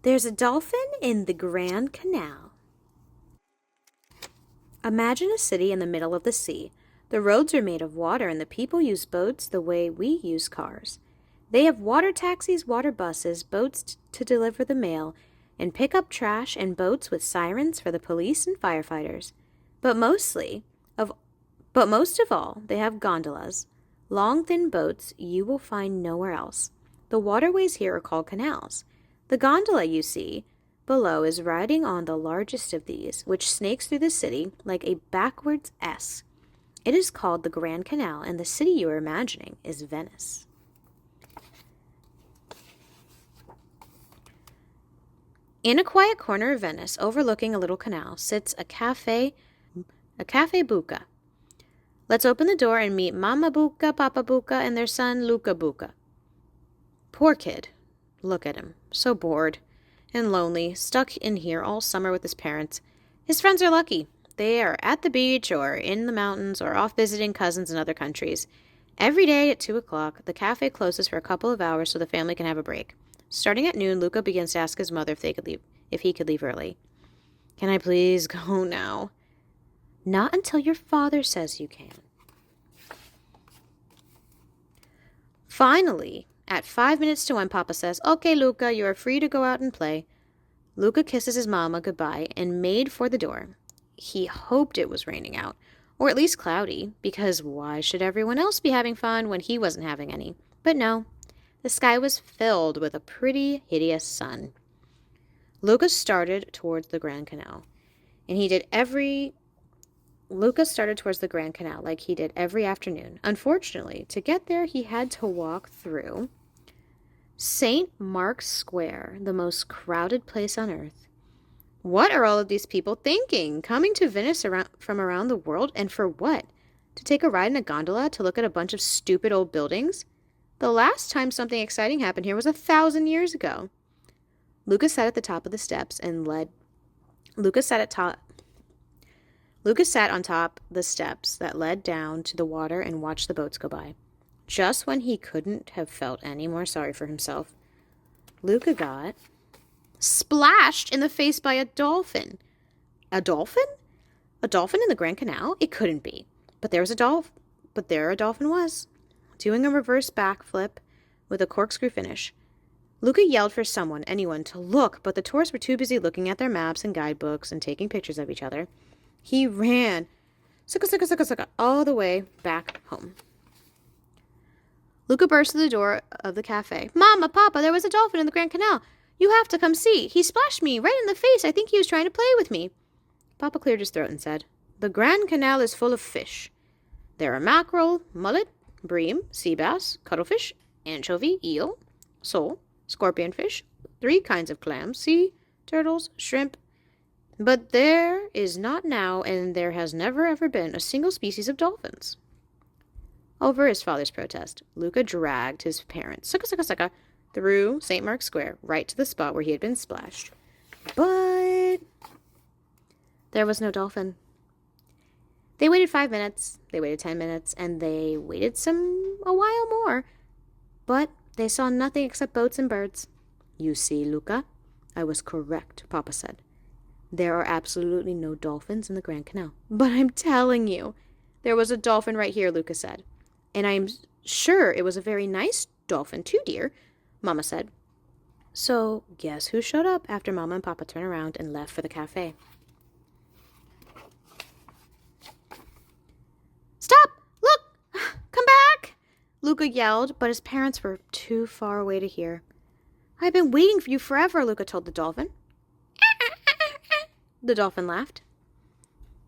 There's a dolphin in the Grand Canal. Imagine a city in the middle of the sea. The roads are made of water and the people use boats the way we use cars. They have water taxis, water buses, boats to deliver the mail, and pick up trash, and boats with sirens for the police and firefighters. But most of all, they have gondolas, long thin boats you will find nowhere else. The waterways here are called canals. The gondola you see below is riding on the largest of these, which snakes through the city like a backwards S. It is called the Grand Canal, and the city you are imagining is Venice. In a quiet corner of Venice, overlooking a little canal, sits a cafe buca. Let's open the door and meet Mama Buca, Papa Buca, and their son Luca Buca. Poor kid. Look at him. So bored and lonely, stuck in here all summer with his parents. His friends are lucky. They are at the beach or in the mountains or off visiting cousins in other countries. Every day at 2 o'clock, the cafe closes for a couple of hours so the family can have a break. Starting at noon, Luca begins to ask his mother if he could leave early. Can I please go now? Not until your father says you can. Finally, at 5 minutes to 1, Papa says, Okay, Luca, you are free to go out and play. Luca kisses his mama goodbye and made for the door. He hoped it was raining out, or at least cloudy, because why should everyone else be having fun when he wasn't having any? But no, the sky was filled with a pretty, hideous sun. Luca started towards the Grand Canal, like he did every afternoon. Unfortunately, to get there, he had to walk through St. Mark's Square, the most crowded place on earth. What are all of these people thinking? Coming to Venice from around the world, and for what? To take a ride in a gondola to look at a bunch of stupid old buildings? The last time something exciting happened here was 1,000 years ago. Luca sat at the top of the steps and Luca sat on top the steps that led down to the water and watched the boats go by. Just when he couldn't have felt any more sorry for himself, Luca got splashed in the face by a dolphin. A dolphin? A dolphin in the Grand Canal? It couldn't be. But there a dolphin was, doing a reverse backflip with a corkscrew finish. Luca yelled for anyone, to look, but the tourists were too busy looking at their maps and guidebooks and taking pictures of each other. He ran, all the way back home. Luca burst through the door of the cafe. Mama, Papa, there was a dolphin in the Grand Canal. You have to come see. He splashed me right in the face. I think he was trying to play with me. Papa cleared his throat and said, The Grand Canal is full of fish. There are mackerel, mullet, bream, sea bass, cuttlefish, anchovy, eel, sole, scorpionfish, 3 kinds of clams, sea turtles, shrimp. But there is not now, and there has never ever been, a single species of dolphins. Over his father's protest, Luca dragged his parents, through St. Mark's Square, right to the spot where he had been splashed. But there was no dolphin. They waited 5 minutes, they waited 10 minutes, and they waited a while more. But they saw nothing except boats and birds. You see, Luca, I was correct, Papa said. There are absolutely no dolphins in the Grand Canal. But I'm telling you, there was a dolphin right here, Luca said. And I'm sure it was a very nice dolphin too, dear, Mama said. So guess who showed up after Mama and Papa turned around and left for the cafe? Stop! Look! Come back! Luca yelled, but his parents were too far away to hear. I've been waiting for you forever, Luca told the dolphin. The dolphin laughed.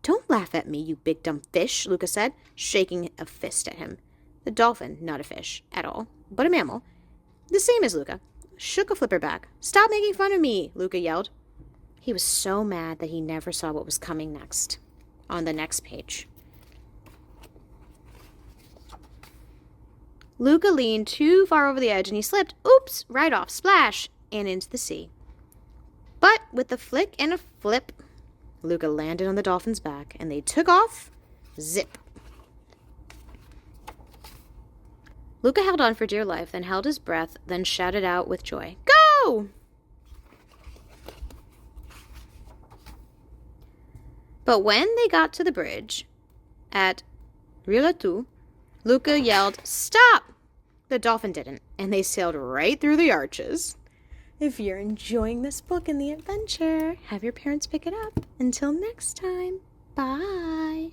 Don't laugh at me, you big dumb fish, Luca said, shaking a fist at him. The dolphin, not a fish at all, but a mammal, the same as Luca, shook a flipper back. Stop making fun of me, Luca yelled. He was so mad that he never saw what was coming next. On the next page. Luca leaned too far over the edge and he slipped, oops, right off, splash, and into the sea. But with a flick and a flip, Luca landed on the dolphin's back and they took off, zip. Luca held on for dear life, then held his breath, then shouted out with joy, Go! But when they got to the bridge at read-alouds, Luca yelled, "Stop!" The Dolphin didn't, and they sailed right through the arches. If you're enjoying this book and the adventure, have your parents pick it up. Until next time, bye!